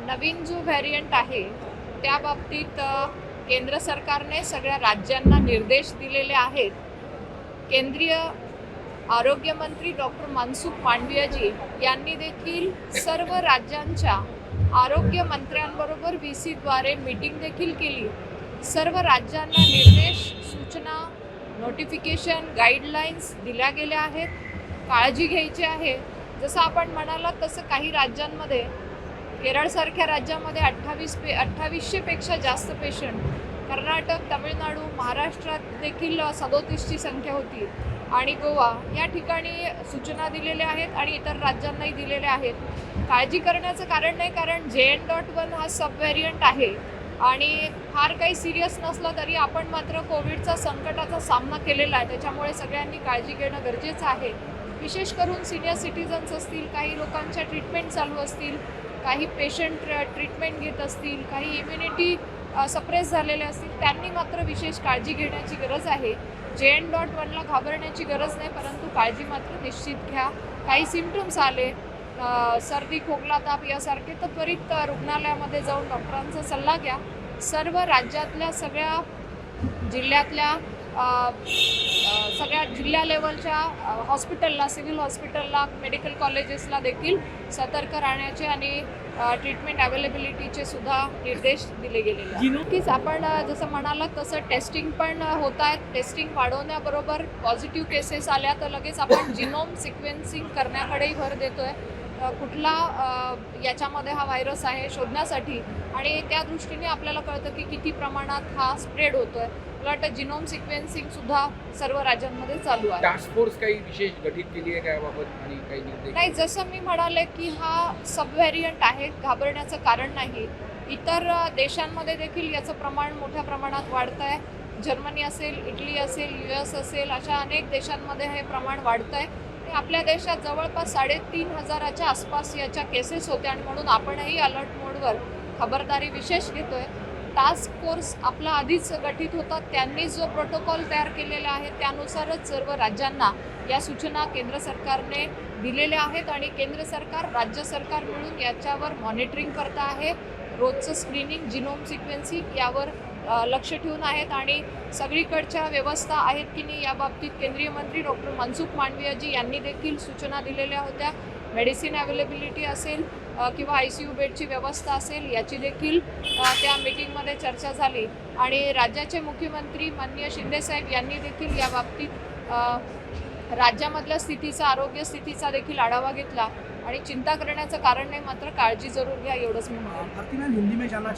नवीन जो व्हेरियंट आहे त्या बाबतीत केंद्र सरकारने सगळ्या राज्यांना निर्देश दिलेले आहेत। केंद्रीय आरोग्य मंत्री डॉक्टर मनसुख मांडवियाजी यांनी देखील सर्व राज्यांच्या आरोग्य मंत्र्यांबरोबर VC द्वारे मीटिंग देखील केली। सर्व राज्यांना निर्देश, सूचना, नोटिफिकेशन, गाईडलाईन्स दिल्या गेल्या आहेत। काळजी घ्यायची आहे। जसं आपण म्हणालात तसं काही राज्यांमध्ये, केरळसारख्या राज्यामध्ये 2800 पेक्षा जास्त पेशंट, कर्नाटक, तामिळनाडू, महाराष्ट्रात देखील 37ची संख्या होती आणि गोवा या ठिकाणी सूचना दिलेल्या आहेत आणि इतर राज्यांनाही दिलेल्या आहेत। काळजी करण्याचं कारण नाही, कारण JN.1 हा सब व्हेरियंट आहे आणि फार काही सिरियस नसलं तरी आपण मात्र कोविडचा संकटाचा सामना केलेला आहे। त्याच्यामुळे सगळ्यांनी काळजी घेणं गरजेचं आहे। विशेष करून सिनियर सिटीजन्स असतील, काही लोकांच्या ट्रीटमेंट चालू असतील, काही पेशंट ट्रीटमेंट घेत असतील, काही इम्युनिटी सप्रेस झालेले असतील, त्यांनी मात्र विशेष काळजी घेण्याची गरज आहे। JN.1ला घाबरण्याची गरज नाही, परंतु काळजी मात्र निश्चित घ्या। काही सिम्पटम्स आले, सर्दी, खोकला, ताप यासारखे, तर त्वरित रुग्णालयामध्ये जाऊन डॉक्टरांचा सल्ला घ्या। सर्व राज्यातल्या सगळ्या जिल्ह्यातल्या सगळ्या जिल्हा लेवलच्या हॉस्पिटलला, सिव्हिल हॉस्पिटलला, मेडिकल कॉलेजेसला देखील सतर्क राहण्याचे आणि ट्रीटमेंट अवेलेबिलिटीचे सुद्धा निर्देश दिले गेलेले आहेत। नक्कीच आपण जसं म्हणालात तसं टेस्टिंग पण होत आहेत। टेस्टिंग वाढवण्याबरोबर पॉझिटिव्ह केसेस आल्या तर लगेच आपण जिनोम सिक्वेन्सिंग करण्याकडेही भर देतोय, कुठला याच्यामध्ये हा व्हायरस आहे शोधण्यासाठी, आणि त्या दृष्टीने आपल्याला कळतं की किती प्रमाणात हा स्प्रेड होतोय। मला वाटतं जिनोम सिक्वेन्सिंग सुद्धा सर्व राज्यांमध्ये चालू आहे। टास्क फोर्स काही विशेष गठीत केली आहे का याबाबत आणि काही निर्देश? नाही, जसं मी म्हणाले की हा सब व्हेरियंट आहे, घाबरण्याचं कारण नाही। इतर देशांमध्ये देखील याचं प्रमाण मोठ्या प्रमाणात वाढतं आहे। जर्मनी असेल, इटली असेल, US असेल, अशा अनेक देशांमध्ये हे प्रमाण वाढतं आहे। आपल्या देशात जवळपास 3500च्या आसपास याच्या केसेस होत्या आणि म्हणून आपणही अलर्ट मोडवर खबरदारी विशेष घेतोय। टास्क फोर्स आपला आधीच गठीत होता, त्यांनी जो प्रोटोकॉल तयार केलेला आहे त्यानुसारच सर्व राज्यांना या सूचना केंद्र सरकारने दिलेल्या आहेत आणि केंद्र सरकार, राज्य सरकार मिळून याच्यावर मॉनिटरिंग करत आहे। रोजचं स्क्रीनिंग, जिनोम सिक्वेन्सिंग यावर लक्ष ठेवून आहेत आणि सगळीकडच्या व्यवस्था आहेत की नाही याबाबतीत केंद्रीय मंत्री डॉक्टर मनसुख मांडवियाजी यांनी देखील सूचना दिलेल्या होत्या। मेडिसिन अवेलेबिलिटी असेल किंवा ICU बेडची व्यवस्था असेल याची देखील त्या मीटिंगमध्ये चर्चा झाली आणि राज्याचे मुख्यमंत्री माननीय शिंदेसाहेब यांनी देखील या बाबतीत राज्यामधल्या स्थितीचा, आरोग्य स्थितीचा देखील आढावा घेतला आणि चिंता करण्याचं कारण नाही, मात्र काळजी जरूर घ्या, एवढंच मी म्हणेन। भारती मैम, हिंदी में जानना